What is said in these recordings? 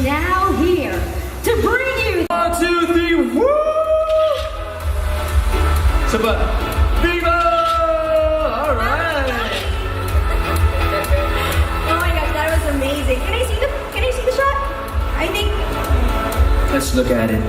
now here to bring you 1, 2, 3, woo! Sabay. Viva! Alright! Oh my gosh, that was amazing. Can I see the shot? I think Let's look at it.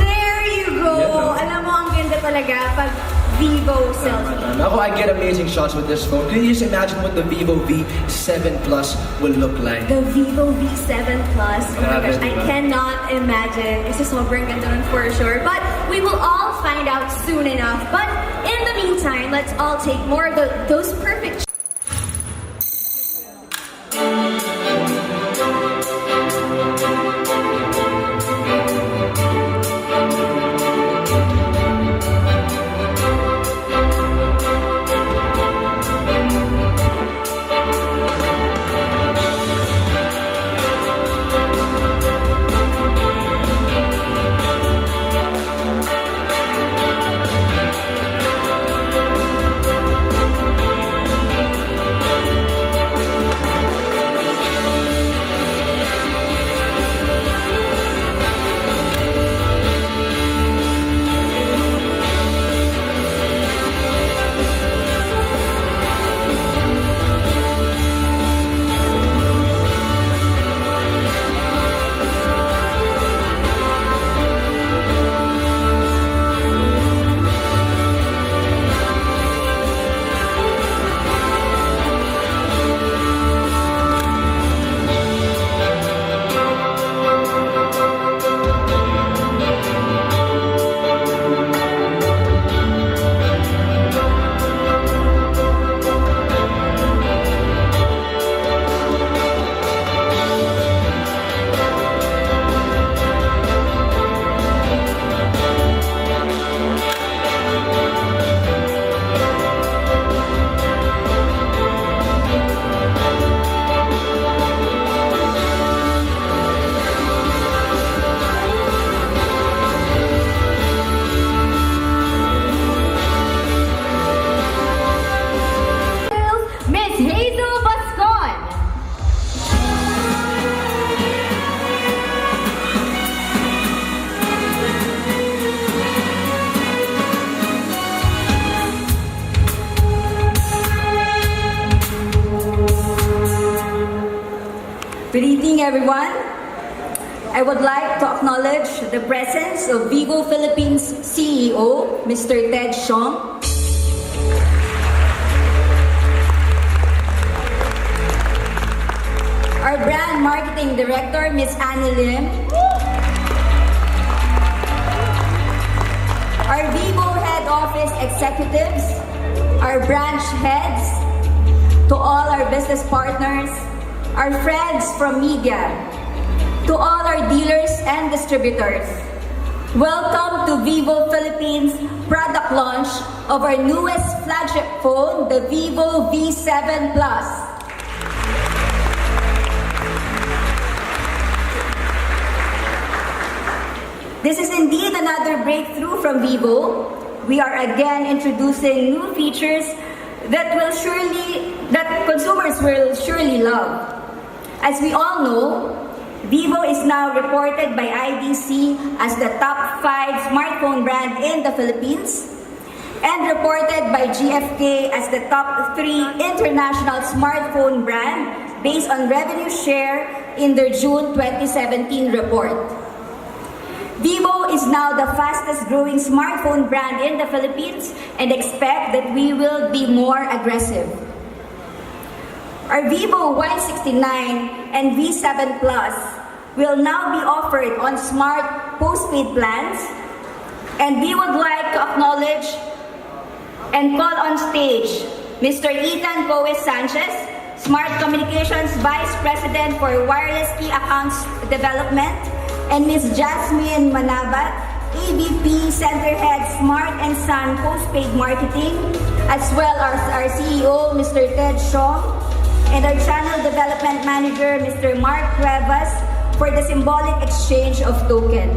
there you go. Yeah. Alam mo, ang ganda talaga pag Vivo selfie. Ako, I get amazing shots with this phone. Can you just imagine what the Vivo V7 Plus will look like? The Vivo V7 Plus. Oh my gosh, I Grabe, diba? cannot imagine. Isa sobrang ganda nun for sure. But we will all find out soon enough. But in the meantime, let's all take more of those perfect Good evening, everyone. I would like to acknowledge the presence of Vivo Philippines CEO, Mr. Ted Siong. Our brand marketing director, Ms. Annie Lim. Our Vivo head office executives, our branch heads, to all our business partners, our friends from media, to all our dealers and distributors. Welcome to Vivo Philippines product launch of our newest flagship phone, the Vivo V7 Plus. This is indeed another breakthrough from Vivo. We are again introducing new features that consumers will surely love. As we all know, Vivo is now reported by IDC as the top 5 smartphone brand in the Philippines and reported by GfK as the top 3 international smartphone brand based on revenue share in their June 2017 report. Vivo is now the fastest growing smartphone brand in the Philippines and expect that we will be more aggressive. Our Vivo Y69 and V7 Plus will now be offered on smart postpaid plans, and we would like to acknowledge and call on stage Mr. Ethan Coes Sanchez, Smart Communications Vice President for Wireless Key Accounts Development, and Ms. Jasmine Manabat, AVP Center Head Smart and Sun Postpaid Marketing, as well as our CEO, Mr. Ted Siong, and our Channel Development Manager, Mr. Mark Cuevas, for the symbolic exchange of token.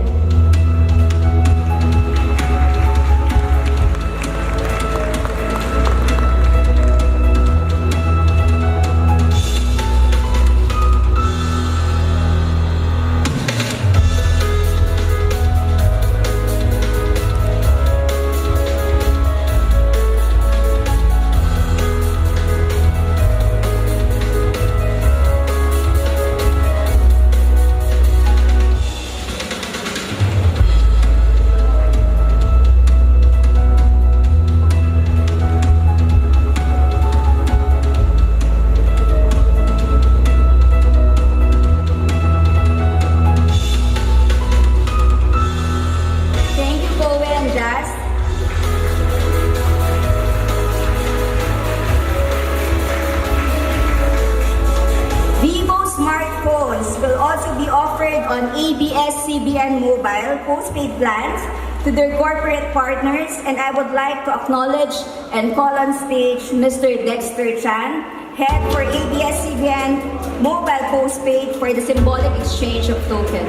on ABS-CBN mobile postpaid plans to their corporate partners, and I would like to acknowledge and call on stage Mr. Dexter Chan, Head for ABS-CBN mobile postpaid, for the symbolic exchange of token.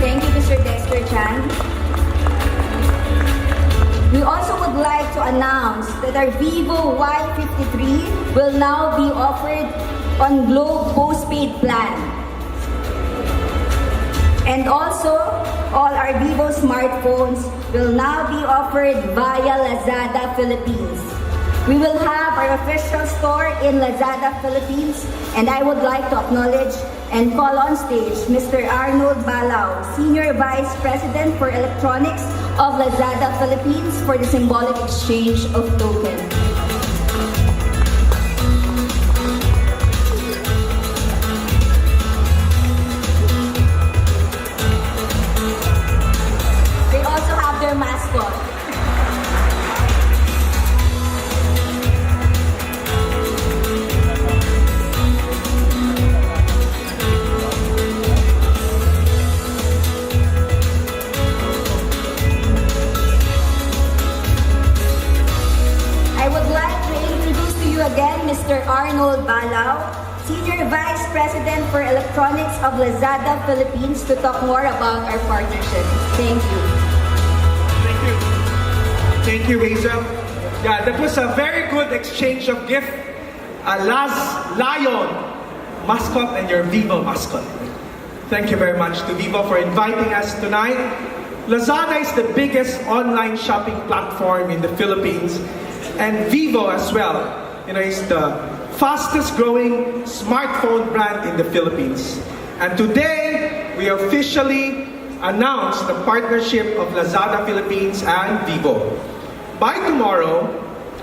Thank you, Mr. Dexter Chan. We also would like to announce that our Vivo Y53 will now be offered on Globe postpaid plan. And also, all our Vivo smartphones will now be offered via Lazada Philippines. We will have our official store in Lazada Philippines, and I would like to acknowledge and call on stage Mr. Arnold Balao, Senior Vice President for Electronics of Lazada Philippines, for the symbolic exchange of token. They also have their mascot. I would like to introduce to you again Mr. Arnold Balao, Senior Vice President for Electronics of Lazada Philippines, to talk more about our partnership. Thank you. Thank you. Thank you, Hazel. Yeah, that was a very good exchange of gift. A Laz Lion mascot and your Vivo mascot. Thank you very much to Vivo for inviting us tonight. Lazada is the biggest online shopping platform in the Philippines, and Vivo as well. You know, is the fastest growing smartphone brand in the Philippines. And today, we officially announced the partnership of Lazada Philippines and Vivo. By tomorrow,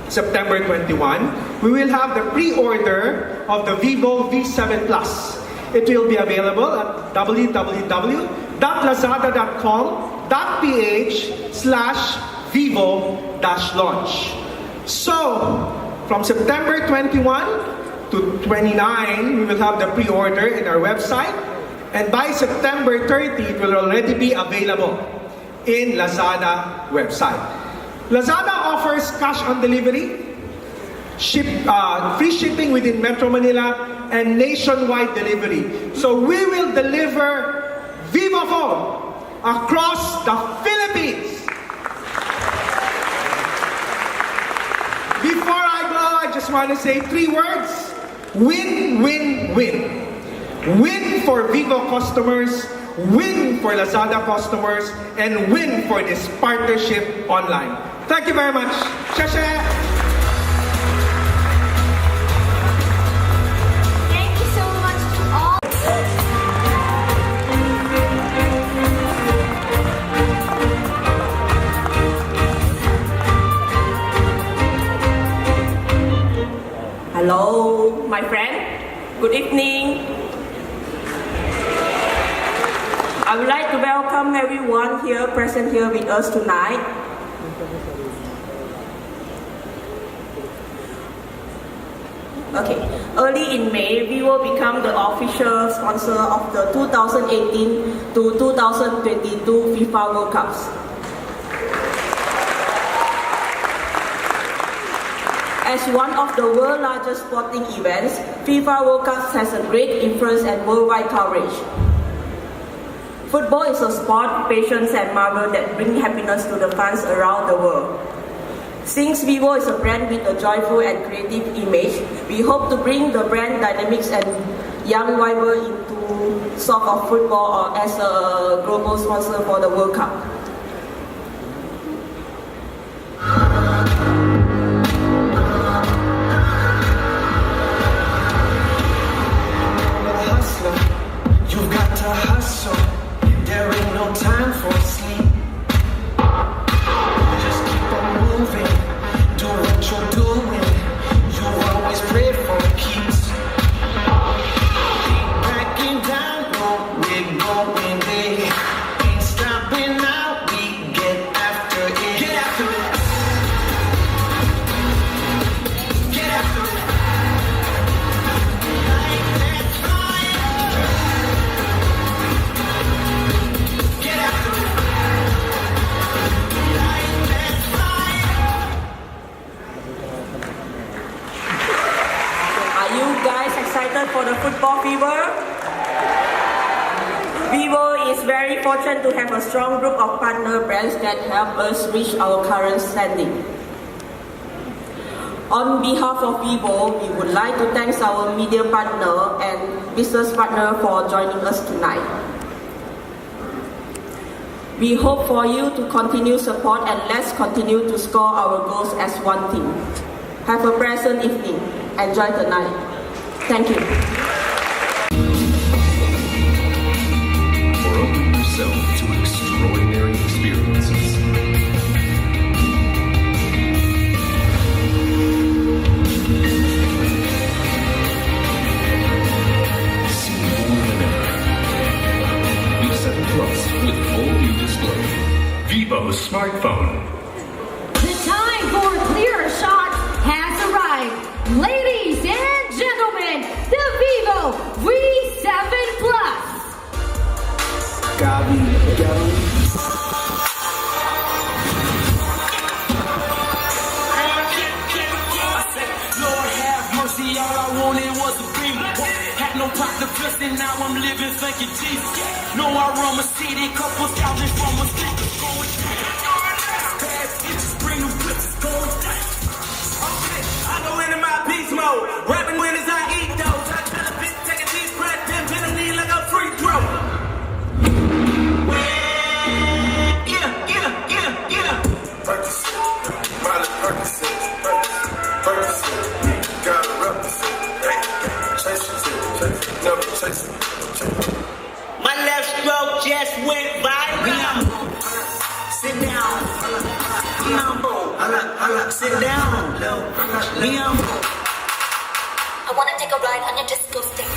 September 21, we will have the pre-order of the Vivo V7 Plus. It will be available at www.lazada.com.ph/vivo-launch. So, from September 21 to 29, we will have the pre-order in our website. And by September 30, it will already be available in Lazada website. Lazada offers cash on delivery, free shipping within Metro Manila, and nationwide delivery. So we will deliver Vivo phone across the Philippines. Before I go, I just want to say 3 words. Win, win, win. Win for Vivo customers, win for Lazada customers, and win for this partnership online. Thank you very much. Shasha! Thank you so much to all. Hello, my friend. Good evening. I would like to welcome everyone here present here with us tonight. Okay, early in May, Vivo became the official sponsor of the 2018 to 2022 FIFA World Cups. As one of the world's largest sporting events, FIFA World Cup has a great influence and worldwide coverage. Football is a sport, passion and marvel that bring happiness to the fans around the world. Since Vivo is a brand with a joyful and creative image, we hope to bring the brand dynamics and young rival into soccer, football, or as a global sponsor for the World Cup. gotta hustle. There ain't no time for sleep. Just keep on moving. Do what you're doing. You always pray for keeps. Ain't backing down, no, we're going there. Ain't stopping now, we get after it. Get after it. Get after it. Light that fire. Get after it. Light that fire. Are you guys excited for the football fever? Vivo is very fortunate to have a strong group of partner brands that help us reach our current standing. On behalf of Vivo, we would like to thank our media partner and business partner for joining us tonight. We hope for you to continue support and let's continue to score our goals as one team. Have a pleasant evening. Enjoy the night. Thank you. Or open yourself to extraordinary experiences. See more than ever. V7 Plus with full view display. Vivo smartphone. The time for clear shots has arrived. Ladies and gentlemen, the Vivo V7 Plus. Gabi, Lord have mercy, all I wanted was a dream. Had no pocket blessing, now I'm living, thank you Jesus. Know I run my city, couple thousands from my speakers going down. Bad bitches bring them blitzes going down. I go into my beast mode, rapping when as I eat those. I tell a bitch take a deep breath, then bend a knee like a free throw. Yeah. Percocet, Miley Percocet, gotta represent, chase it, never chase it. My left stroke just went viral. Sit down. Sit down. I wanna take a ride on your disco stick.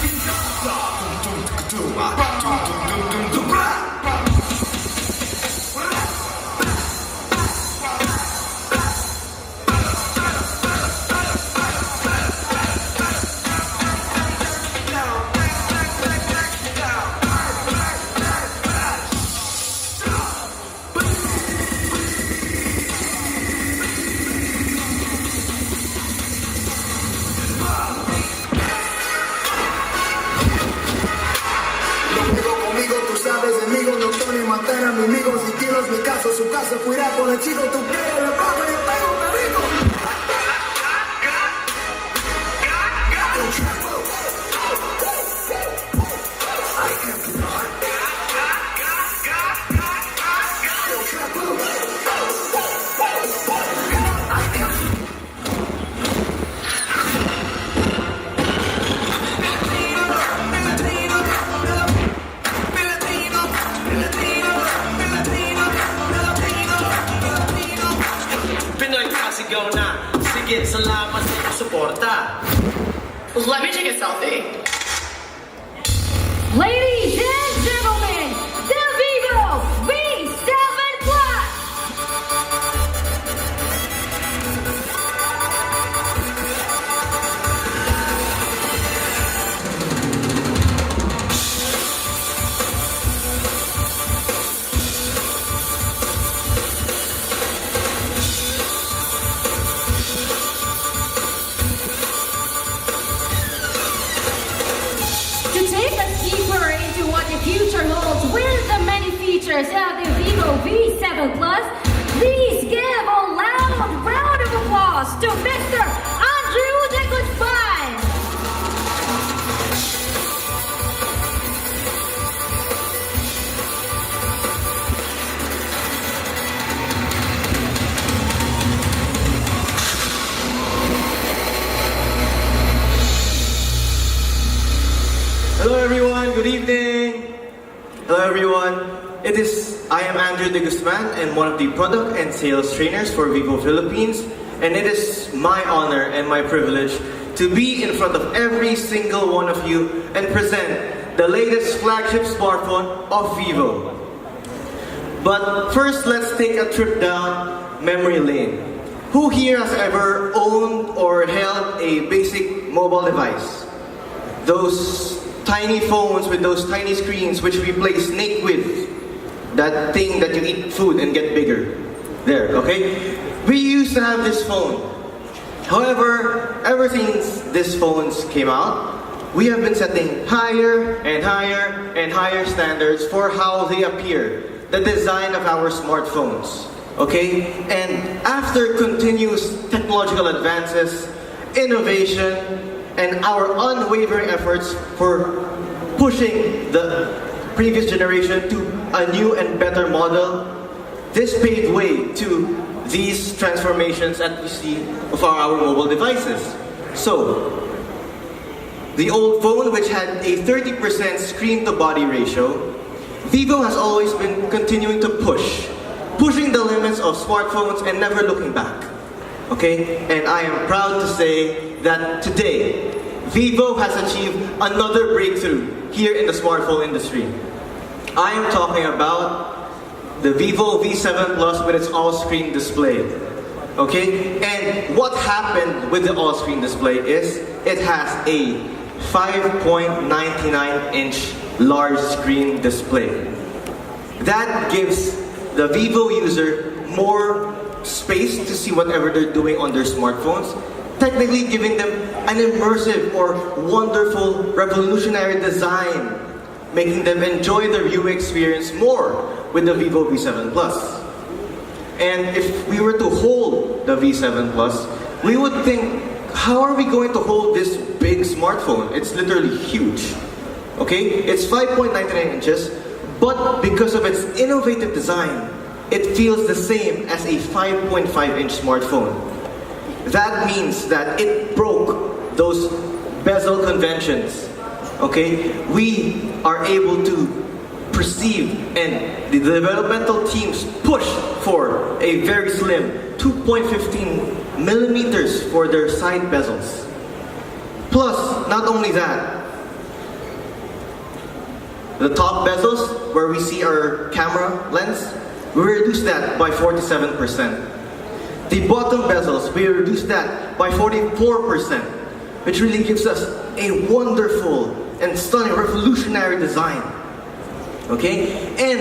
Matar a mi amigo, si tienes mi caso, su caso, cuidar con el chico, tú quieres, le pago y le pego un perico. Salamat sa suporta. Let me take a selfie. Ladies and gentlemen, the Vivo V7 Plus. To take us deeper into what the future holds with the many features of the Vivo V7 Plus, please give a loud round of applause to Mr. Andrew de Guzman. Hello everyone, good evening. Hello everyone. I am Andrew De Guzman and one of the product and sales trainers for Vivo Philippines, and it is my honor and my privilege to be in front of every single one of you and present the latest flagship smartphone of Vivo. But first, let's take a trip down memory lane. Who here has ever owned or held a basic mobile device? Those tiny phones with those tiny screens which we play Snake with. That thing that you eat food and get bigger. There, okay? We used to have this phone. However, ever since these phones came out, we have been setting higher and higher and higher standards for how they appear, the design of our smartphones. Okay? And after continuous technological advances, innovation, and our unwavering efforts for pushing the previous generation to a new and better model, this paved way to these transformations that we see of our mobile devices. So, the old phone, which had a 30% screen-to-body ratio, Vivo has always been continuing to pushing the limits of smartphones and never looking back. Okay? And I am proud to say that today, Vivo has achieved another breakthrough here in the smartphone industry. I am talking about the Vivo V7 Plus with its all-screen display. Okay? And what happened with the all-screen display is it has a 5.99-inch large screen display. That gives the Vivo user more space to see whatever they're doing on their smartphones, technically giving them an immersive or wonderful, revolutionary design, making them enjoy the viewing experience more with the Vivo V7 Plus. And if we were to hold the V7 Plus, we would think, how are we going to hold this big smartphone? It's literally huge. Okay? It's 5.99 inches, but because of its innovative design, it feels the same as a 5.5-inch smartphone. That means that it broke those bezel conventions. Okay? We are able to perceive, and the developmental teams push for a very slim 2.15 millimeters for their side bezels. Plus, not only that, the top bezels, where we see our camera lens, we reduced that by 47%. The bottom bezels, we reduced that by 44%, which really gives us a wonderful and stunning, revolutionary design. Okay? And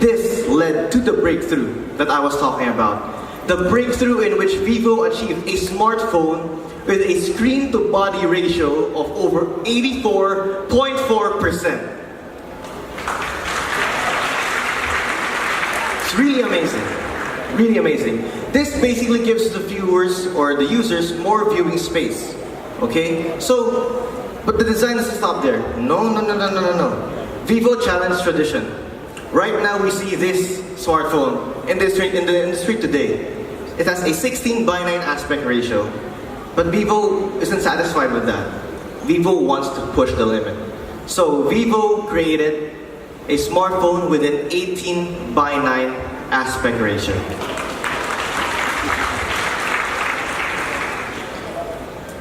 this led to the breakthrough that I was talking about. The breakthrough in which Vivo achieved a smartphone with a screen-to-body ratio of over 84.4%. It's really amazing. Really amazing. This basically gives the viewers or the users more viewing space. Okay? So, but the design doesn't stop there. No. Vivo challenged tradition. Right now we see this smartphone in the street today. It has a 16:9 aspect ratio. But Vivo isn't satisfied with that. Vivo wants to push the limit. So Vivo created a smartphone with an 18:9 aspect ratio.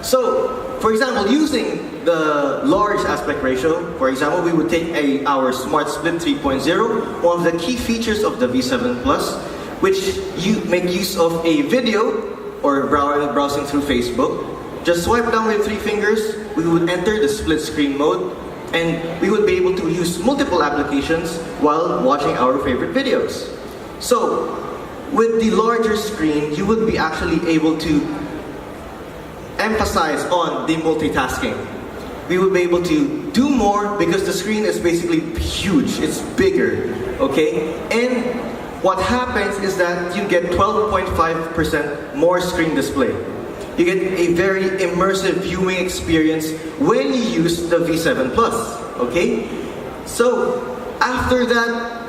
So, for example, using the large aspect ratio, for example, we would take our Smart Split 3.0, one of the key features of the V7 Plus, which you make use of a video or browsing through Facebook. Just swipe down with 3 fingers, we would enter the split screen mode, and we would be able to use multiple applications while watching our favorite videos. So, with the larger screen, you would be actually able to emphasize on the multitasking. We would be able to do more because the screen is basically huge, it's bigger, okay? And what happens is that you get 12.5% more screen display. You get a very immersive viewing experience when you use the V7 Plus, okay? So, after that,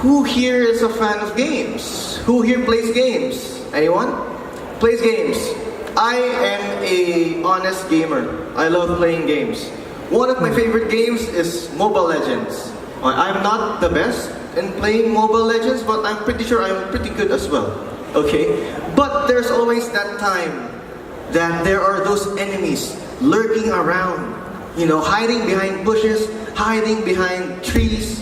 who here is a fan of games? Who here plays games? Anyone? Plays games. I am an honest gamer. I love playing games. One of my favorite games is Mobile Legends. I'm not the best in playing Mobile Legends, but I'm pretty sure I'm pretty good as well. Okay? But there's always that time that there are those enemies lurking around, hiding behind bushes, hiding behind trees,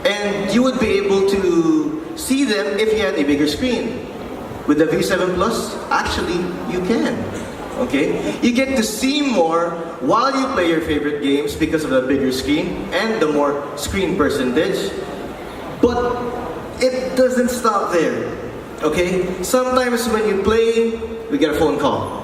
and you would be able to see them if you had a bigger screen. With the V7 Plus, actually, you can. Okay? You get to see more while you play your favorite games because of the bigger screen and the more screen percentage. But it doesn't stop there. Okay? Sometimes when you play, we get a phone call.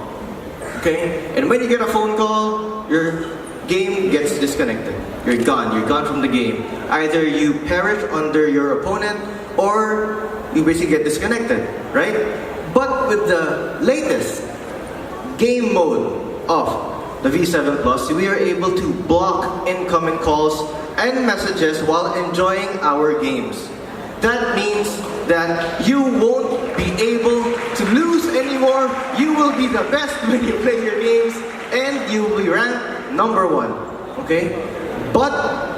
Okay? And when you get a phone call, your game gets disconnected. You're gone from the game. Either you perish under your opponent or you basically get disconnected, right? But with the latest game mode of the V7 Plus, we are able to block incoming calls and messages while enjoying our games. That means that you won't be able to lose anymore. You will be the best when you play your games and you will be ranked number 1. Okay? But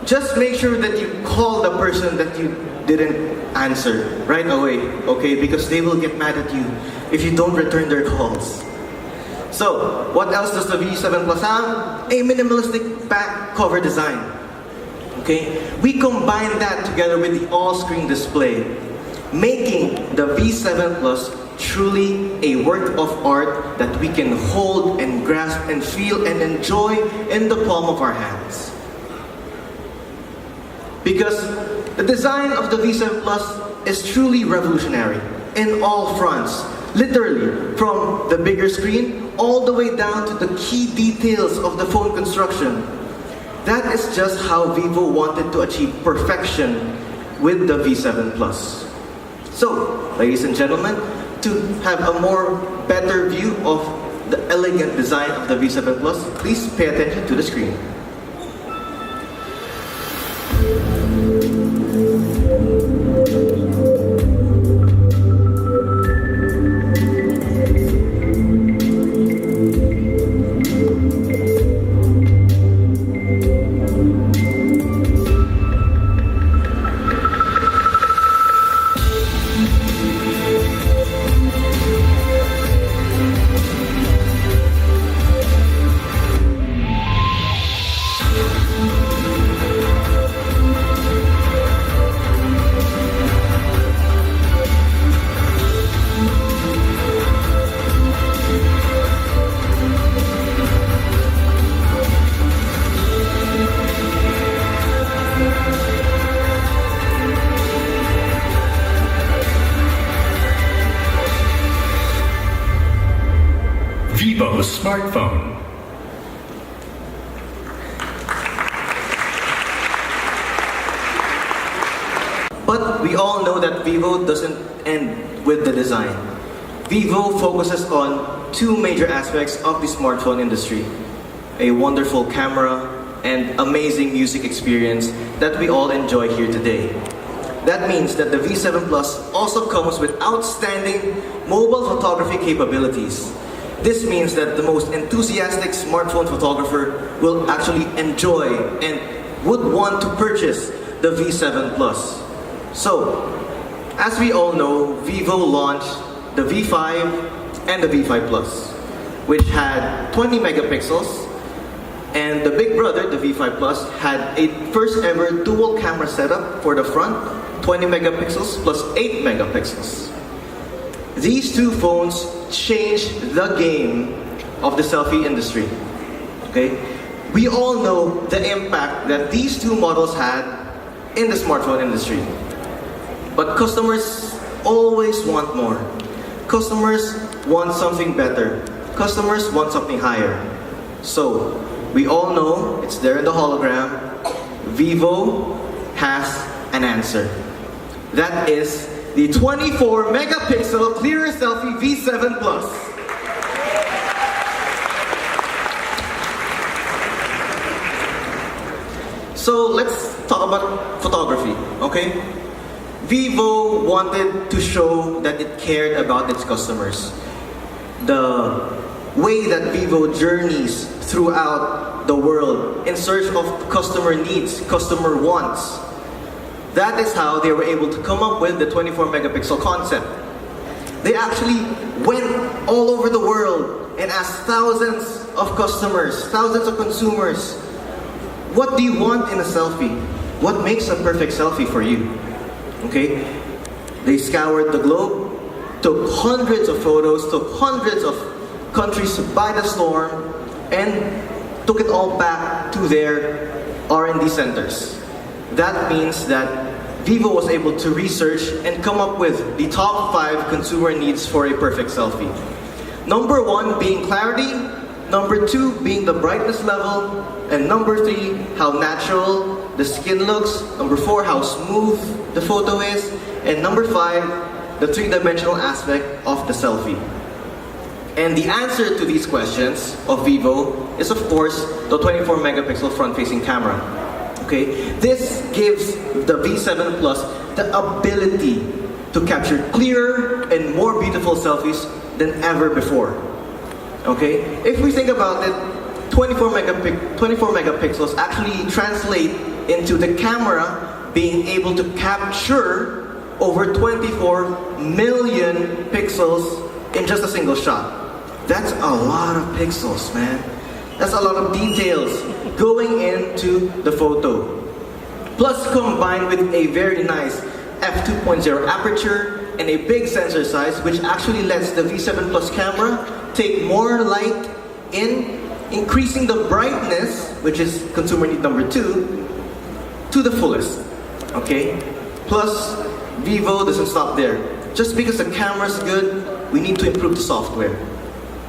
just make sure that you call the person that you didn't answer right away, okay? Because they will get mad at you if you don't return their calls. So, what else does the V7 Plus have? A minimalistic back cover design. Okay? We combine that together with the all-screen display, making the V7 Plus truly a work of art that we can hold and grasp and feel and enjoy in the palm of our hands. Because the design of the V7 Plus is truly revolutionary in all fronts. Literally, from the bigger screen all the way down to the key details of the phone construction. That is just how Vivo wanted to achieve perfection with the V7 Plus. So, ladies and gentlemen, to have a more better view of the elegant design of the V7 Plus, please pay attention to the screen. Vivo smartphone. But we all know that Vivo doesn't end with the design. Vivo focuses on two major aspects of the smartphone industry: a wonderful camera and amazing music experience that we all enjoy here today. That means that the V7 Plus also comes with outstanding mobile photography capabilities. This means that the most enthusiastic smartphone photographer will actually enjoy and would want to purchase the V7 Plus. So, as we all know, Vivo launched the V5 and the V5 Plus, which had 20 megapixels, and the big brother, the V5 Plus, had a first ever dual camera setup for the front, 20 megapixels plus 8 megapixels. These two phones changed the game of the selfie industry. Okay? We all know the impact that these two models had in the smartphone industry. But customers always want more. Customers want something better. Customers want something higher. So, we all know, it's there in the hologram, Vivo has an answer. That is the 24 megapixel clear selfie V7 Plus. So let's talk about photography, okay? Vivo wanted to show that it cared about its customers. The way that Vivo journeys throughout the world in search of customer needs, customer wants. That is how they were able to come up with the 24 megapixel concept. They actually went all over the world and asked thousands of customers, thousands of consumers, what do you want in a selfie? What makes a perfect selfie for you? Okay? They scoured the globe, took hundreds of photos, took hundreds of countries by the storm, and took it all back to their R&D centers. That means that Vivo was able to research and come up with the top 5 consumer needs for a perfect selfie. Number 1 being clarity, number 2 being the brightness level, and number 3, how natural the skin looks, number 4, how smooth the photo is, and number 5, the 3-dimensional aspect of the selfie. And the answer to these questions of Vivo is, of course, the 24 megapixel front-facing camera. Okay? This gives the V7 Plus the ability to capture clearer and more beautiful selfies than ever before. Okay? If we think about it, 24 megapixels actually translate into the camera being able to capture over 24 million pixels in just a single shot. That's a lot of pixels, man. That's a lot of details going into the photo. Plus, combined with a very nice f2.0 aperture and a big sensor size, which actually lets the V7 Plus camera take more light in, increasing the brightness, which is consumer need number 2, to the fullest. Okay? Plus, Vivo doesn't stop there. Just because the camera's good, we need to improve the software.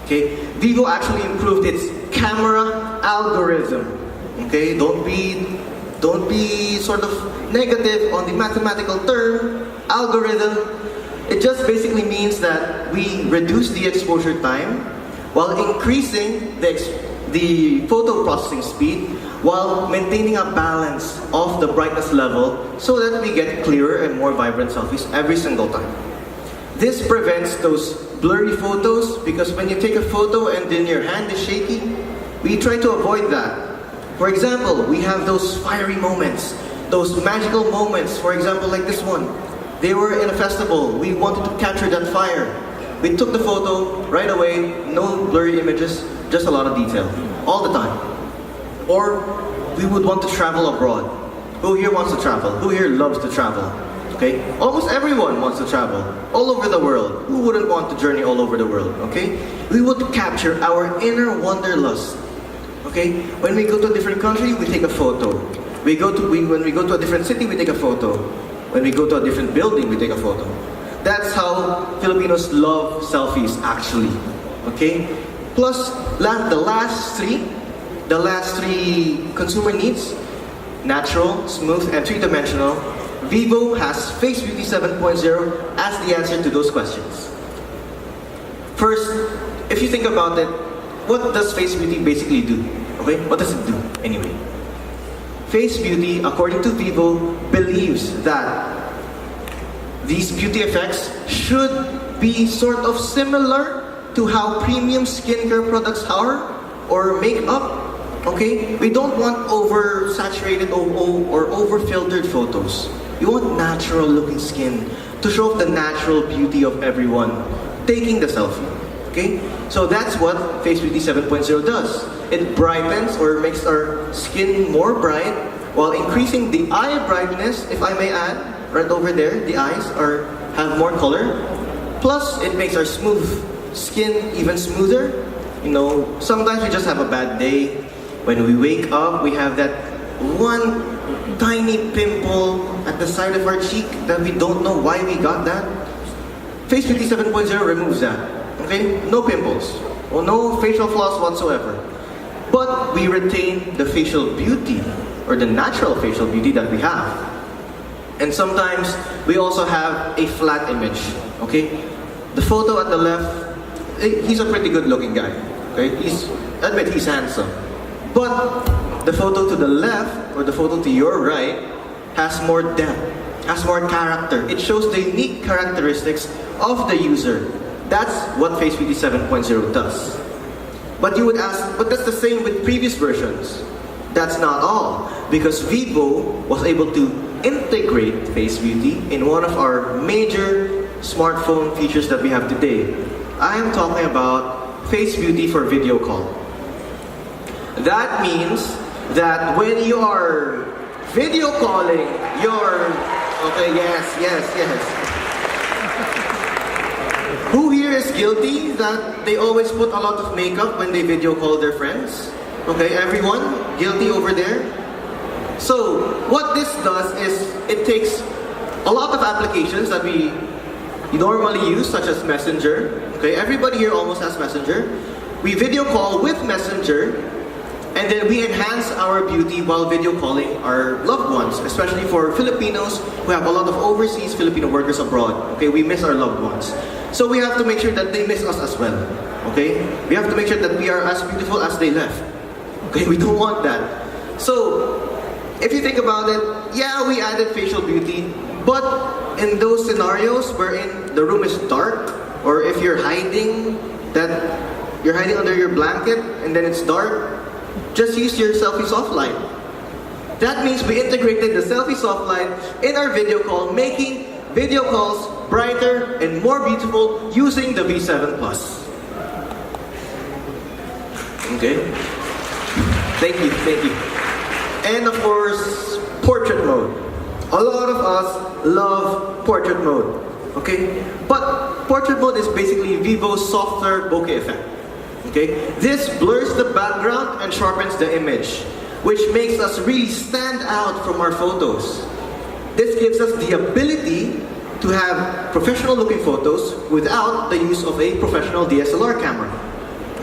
Okay? Vivo actually improved its camera algorithm. Okay? Don't be sort of negative on the mathematical term, algorithm. It just basically means that we reduce the exposure time while increasing the photo processing speed while maintaining a balance of the brightness level so that we get clearer and more vibrant selfies every single time. This prevents those blurry photos because when you take a photo and then your hand is shaky, we try to avoid that. For example, we have those fiery moments, those magical moments, for example like this one. They were in a festival, we wanted to capture that fire. We took the photo right away, no blurry images, just a lot of detail, all the time. Or we would want to travel abroad. Who here wants to travel? Who here loves to travel? Okay? Almost everyone wants to travel, all over the world. Who wouldn't want to journey all over the world? Okay? We would capture our inner wanderlust. Okay? When we go to a different country, we take a photo. When we go to a different city, we take a photo. When we go to a different building, we take a photo. That's how Filipinos love selfies, actually. Okay? Plus, the last three consumer needs, natural, smooth, and 3-dimensional, Vivo has Face Beauty 7.0 as the answer to those questions. First, if you think about it, what does Face Beauty basically do? Okay? What does it do, anyway? Face Beauty, according to Vivo, believes that these beauty effects should be sort of similar to how premium skincare products are or makeup. Okay? We don't want oversaturated or over-filtered photos. We want natural looking skin to show off the natural beauty of everyone taking the selfie. Okay? So that's what Face Beauty 7.0 does. It brightens or makes our skin more bright while increasing the eye brightness, if I may add. Right over there, the eyes have more color. Plus, it makes our smooth skin even smoother. You know, sometimes we just have a bad day. When we wake up, we have that one tiny pimple at the side of our cheek that we don't know why we got that. Face Beauty 7.0 removes that. Okay? No pimples. Or no facial flaws whatsoever. But we retain the facial beauty or the natural facial beauty that we have. And sometimes we also have a flat image. Okay? The photo at the left, he's a pretty good looking guy. Okay? Admit he's handsome. But the photo to the left or the photo to your right has more depth, has more character. It shows the unique characteristics of the user. That's what Face Beauty 7.0 does. But you would ask, but that's the same with previous versions. That's not all, because Vivo was able to integrate Face Beauty in one of our major smartphone features that we have today. I am talking about Face Beauty for video call. That means that when you are video calling your... Okay, yes. Who here is guilty that they always put a lot of makeup when they video call their friends? Okay, everyone? Guilty over there? So, what this does is, it takes a lot of applications that we normally use, such as Messenger. Okay, everybody here almost has Messenger. We video call with Messenger, and then we enhance our beauty while video calling our loved ones, especially for Filipinos who have a lot of overseas Filipino workers abroad. Okay, we miss our loved ones. So we have to make sure that they miss us as well. Okay? We have to make sure that we are as beautiful as they left. Okay, we don't want that. So, if you think about it, yeah, we added facial beauty, but in those scenarios wherein the room is dark, or if you're hiding under your blanket and then it's dark, just use your selfie soft light. That means we integrated the selfie soft light in our video call, making video calls brighter and more beautiful using the V7 Plus. Okay? Thank you. And of course, portrait mode. A lot of us love portrait mode. Okay? But portrait mode is basically Vivo's softer bokeh effect. Okay? This blurs the background and sharpens the image, which makes us really stand out from our photos. This gives us the ability to have professional looking photos without the use of a professional DSLR camera.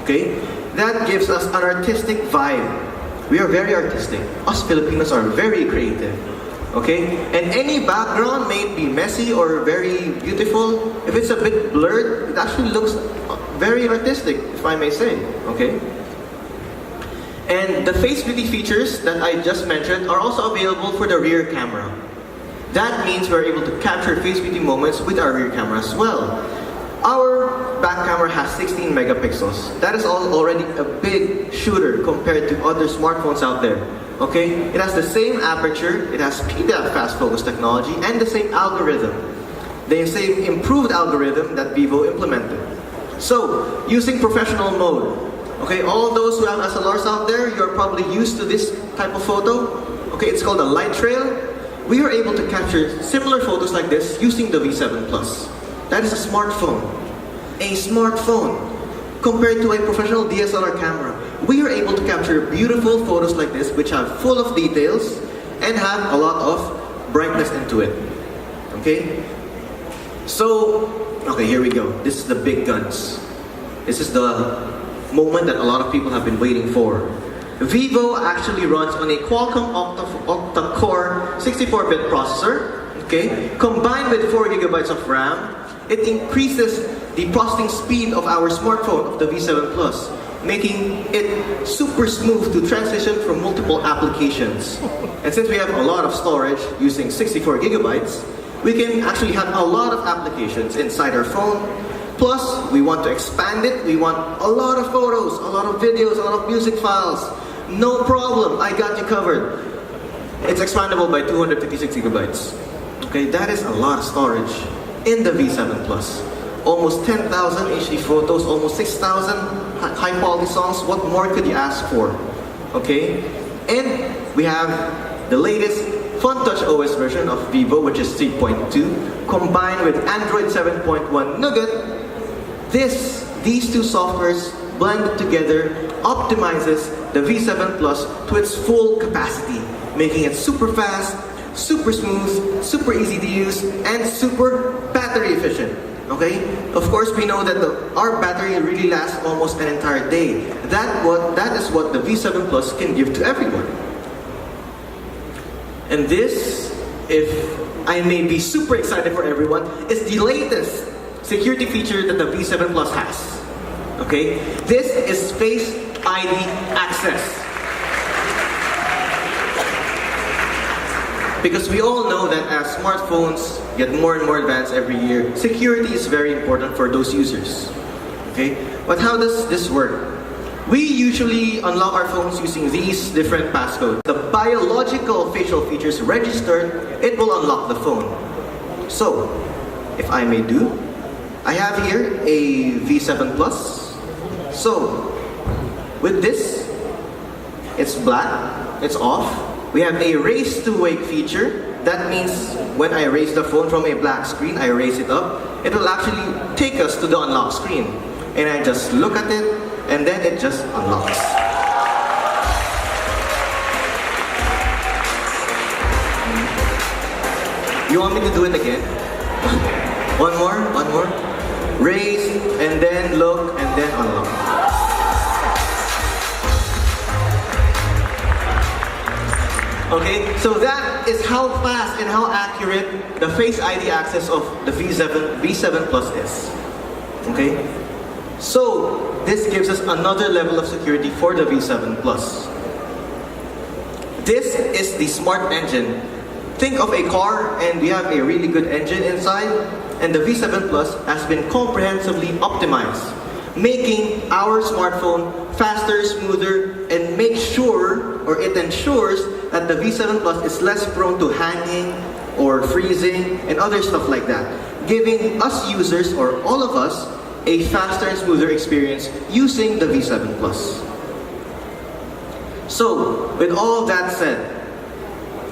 Okay? That gives us an artistic vibe. We are very artistic. Us Filipinos are very creative. Okay? And any background may be messy or very beautiful. If it's a bit blurred, it actually looks very artistic, if I may say. Okay? And the face beauty features that I just mentioned are also available for the rear camera. That means we're able to capture face beauty moments with our rear camera as well. Our back camera has 16 megapixels. That is already a big shooter compared to other smartphones out there. Okay? It has the same aperture, it has PDAF fast focus technology, and the same algorithm. The same improved algorithm that Vivo implemented. So, using professional mode. Okay, all those who have SLRs out there, you're probably used to this type of photo. Okay, it's called a light trail. We are able to capture similar photos like this using the V7 Plus. That is a smartphone. A smartphone. Compared to a professional DSLR camera, we are able to capture beautiful photos like this, which have full of details and have a lot of brightness into it. Okay? So, okay, here we go. This is the big guns. This is the moment that a lot of people have been waiting for. Vivo actually runs on a Qualcomm octa-core 64-bit processor, okay? Combined with 4 gigabytes of RAM, it increases the processing speed of our smartphone, of the V7 Plus, making it super smooth to transition from multiple applications. And since we have a lot of storage using 64 gigabytes, we can actually have a lot of applications inside our phone. Plus, we want to expand it. We want a lot of photos, a lot of videos, a lot of music files. No problem, I got you covered. It's expandable by 256 gigabytes. Okay, that is a lot of storage in the V7 Plus. Almost 10,000 HD photos, almost 6,000 high quality songs. What more could you ask for? Okay, and we have the latest FunTouch OS version of Vivo, which is 3.2, combined with Android 7.1 Nougat. These two softwares blended together optimizes the V7 Plus to its full capacity, making it super fast, super smooth, super easy to use, and super battery efficient. Okay? Of course, we know that our battery really lasts almost an entire day. That is what the V7 Plus can give to everyone. And this, if I may be super excited for everyone, is the latest security feature that the V7 Plus has. Okay? This is Face ID access. Because we all know that as smartphones get more and more advanced every year, security is very important for those users. Okay? But how does this work? We usually unlock our phones using these different passcodes. The biological facial features registered, it will unlock the phone. So, if I may do, I have here a V7 Plus. So, with this, it's black, it's off. We have a raise to wake feature. That means when I raise the phone from a black screen, I raise it up, it will actually take us to the unlock screen. And I just look at it, and then it just unlocks. You want me to do it again? One more. Raise, and then look, and then unlock. Okay, so that is how fast and how accurate the Face ID access of the V7 Plus is. Okay, so this gives us another level of security for the V7 Plus. This is the smart engine. Think of a car and we have a really good engine inside, and the V7 Plus has been comprehensively optimized, making our smartphone faster, smoother, and it ensures that the V7 Plus is less prone to hanging or freezing and other stuff like that, giving us users, or all of us, a faster and smoother experience using the V7 Plus. So, with all that said,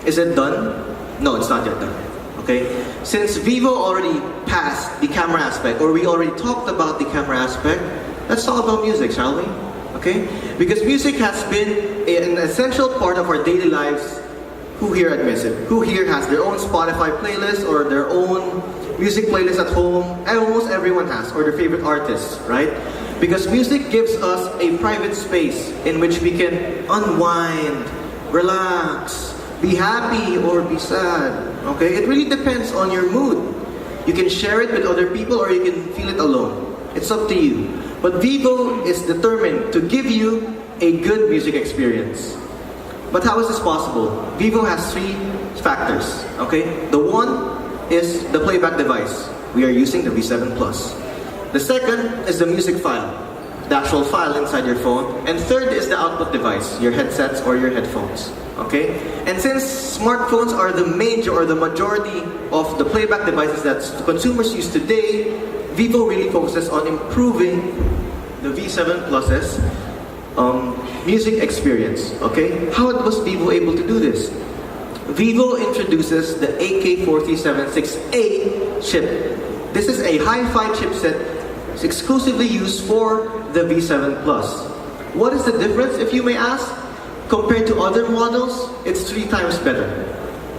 is it done? No, it's not yet done. Okay? Since Vivo already passed the camera aspect, or we already talked about the camera aspect, let's talk about music, shall we? Okay? Because music has been an essential part of our daily lives. Who here admits it? Who here has their own Spotify playlist or their own music playlist at home? Almost everyone has, or their favorite artists, right? Because music gives us a private space in which we can unwind, relax, be happy or be sad. Okay? It really depends on your mood. You can share it with other people or you can feel it alone. It's up to you. But Vivo is determined to give you a good music experience. But how is this possible? Vivo has 3 factors. Okay? The one is the playback device. We are using the V7 Plus. The second is the music file, the actual file inside your phone. And third is the output device, your headsets or your headphones. Okay? And since smartphones are the majority of the playback devices that consumers use today, Vivo really focuses on improving the V7 Plus's music experience. Okay? How was Vivo able to do this? Vivo introduces the AK4768A chip. This is a hi-fi chipset exclusively used for the V7 Plus. What is the difference, if you may ask? Compared to other models, it's 3 times better.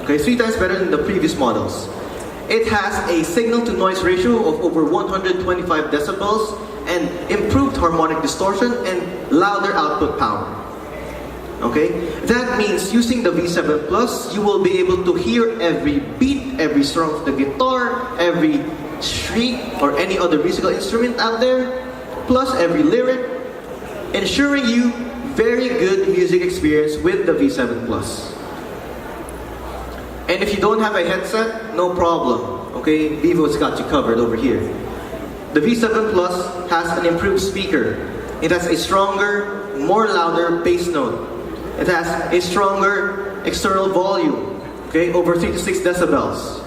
Okay, 3 times better than the previous models. It has a signal-to-noise ratio of over 125 decibels and improved harmonic distortion and louder output power. Okay, that means using the V7 Plus, you will be able to hear every beat, every strum of the guitar, every shriek or any other musical instrument out there, plus every lyric, ensuring you very good music experience with the V7 Plus. And if you don't have a headset, no problem. Okay, Vivo's got you covered over here. The V7 Plus has an improved speaker. It has a stronger, more louder bass note. It has a stronger external volume, okay, over 3 to 6 decibels.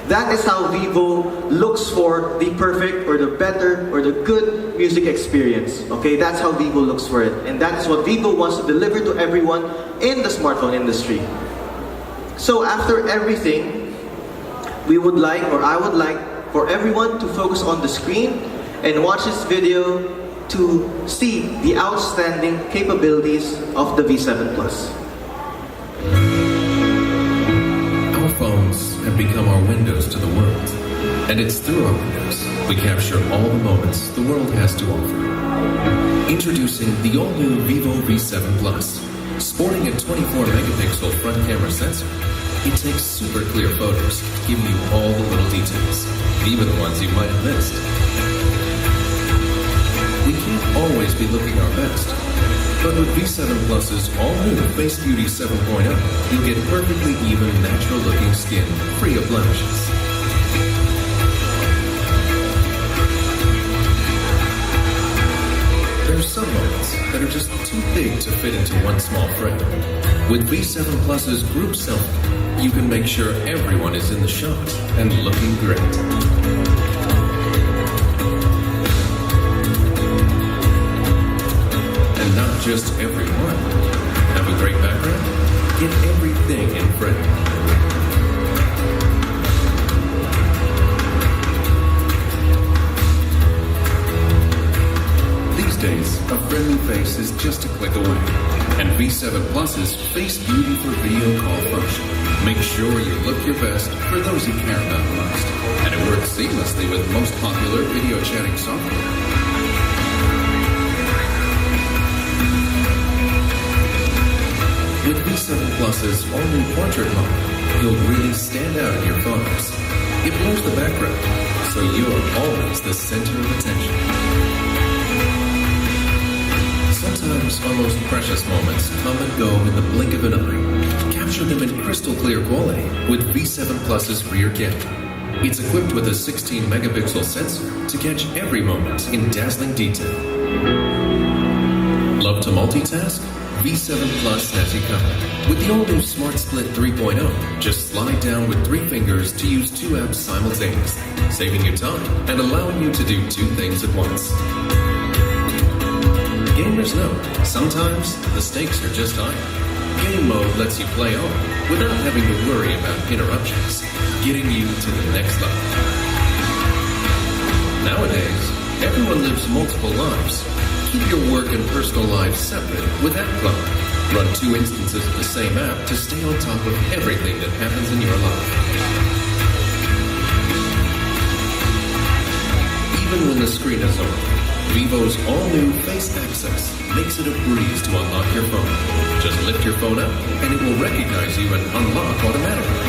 That is how Vivo looks for the perfect or the better or the good music experience. Okay, that's how Vivo looks for it. And that is what Vivo wants to deliver to everyone in the smartphone industry. So after everything, I would like for everyone to focus on the screen and watch this video to see the outstanding capabilities of the V7 Plus. Our phones have become our windows to the world, and it's through our windows we capture all the moments the world has to offer. Introducing the all-new Vivo V7 Plus. Sporting a 24-megapixel front camera sensor, it takes super clear photos, giving you all the little details, even the ones you might have missed. We can't always be looking our best, but with V7 Plus's all-new Face Beauty 7.0, you'll get perfectly even, natural-looking skin, free of blemishes. There are some moments that that are just too big to fit into one small frame. With V7 Plus's group selfie, you can make sure everyone is in the shot and looking great. And not just everyone. Have a great background? Get everything in frame. These days, a friendly face is just a click away. And V7 Plus's Face Beauty for Video Call function. Make sure you look your best for those you care about most. And it works seamlessly with most popular video chatting software. With V7 Plus's all-new portrait mode, you'll really stand out in your photos. It blurs the background, so you're always the center of attention. Sometimes our most precious moments come and go in the blink of an eye. Capture them in crystal clear quality with V7 Plus's rear camera. It's equipped with a 16 megapixel sensor to catch every moment in dazzling detail. Love to multitask? V7 Plus has you covered. With the all-new Smart Split 3.0, just slide down with 3 fingers to use 2 apps simultaneously, saving you time and allowing you to do 2 things at once. Gamers know, sometimes the stakes are just higher. Game mode lets you play on without having to worry about interruptions, getting you to the next level. Nowadays, everyone lives multiple lives. Keep your work and personal lives separate with AppCloud. Run 2 instances of the same app to stay on top of everything that happens in your life. Even when the screen is on, Vivo's all-new Face Access makes it a breeze to unlock your phone. Just lift your phone up, and it will recognize you and unlock automatically.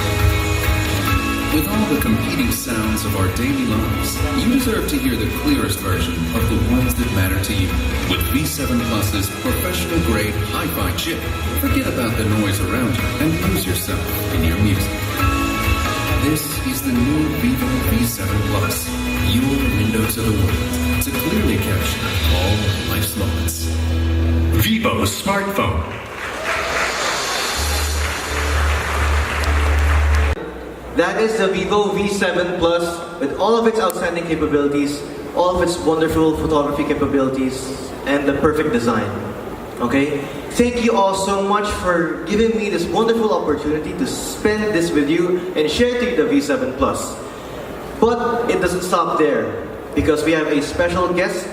With all the competing sounds of our daily lives, you deserve to hear the clearest version of the ones that matter to you. With V7 Plus's professional-grade hi-fi chip, forget about the noise around you and lose yourself in your music. This is the new Vivo V7 Plus, your window to the world, to clearly capture all of life's moments. Vivo smartphone. That is the Vivo V7 Plus with all of its outstanding capabilities, all of its wonderful photography capabilities, and the perfect design. Okay? Thank you all so much for giving me this wonderful opportunity to spend this with you and share to you the V7 Plus. But it doesn't stop there because we have a special guest.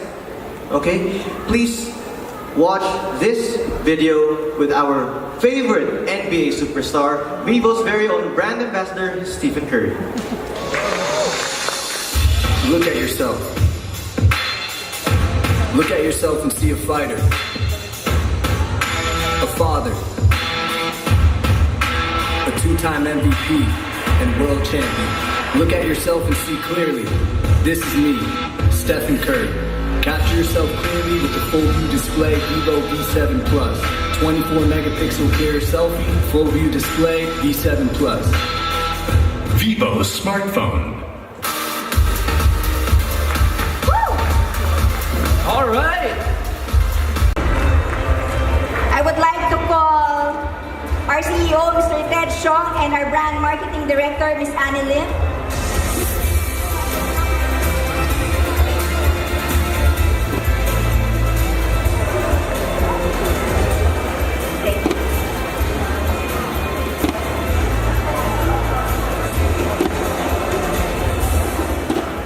Okay? Please watch this video with our favorite NBA superstar, Vivo's very own brand ambassador, Stephen Curry. Look at yourself. Look at yourself and see a fighter, a father, a 2-time MVP and world champion. Look at yourself and see clearly. This is me, Stephen Curry. Capture yourself clearly with the full view display Vivo V7 Plus. 24 megapixel clear selfie, full view display V7 Plus. Vivo smartphone. All right. I would like to call our CEO, Mr. Ted Shong, and our brand marketing director, Ms. Annie Lim.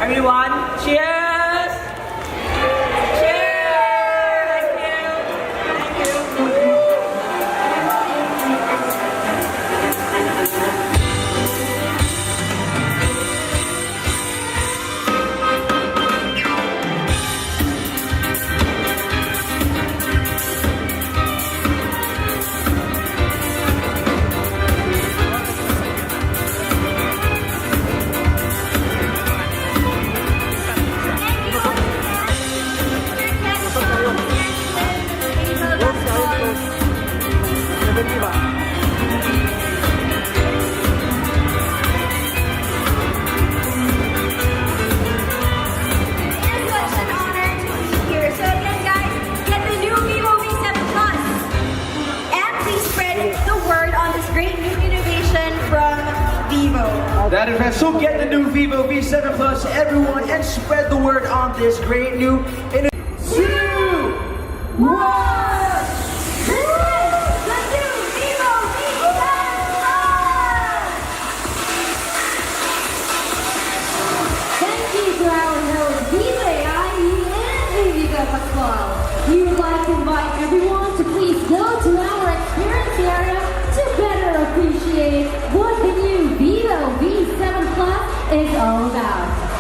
Everyone, cheers! Cheers! Thank you. That is right. So get the new Vivo V7 Plus, everyone, and spread the word on this great new. 2, 1. This is the new Vivo V7 Plus. Thank you to our host, Vivo and Vivo Pascual. We would like to invite everyone to please go to our experience area to better appreciate what the new Vivo V7 Plus is all about.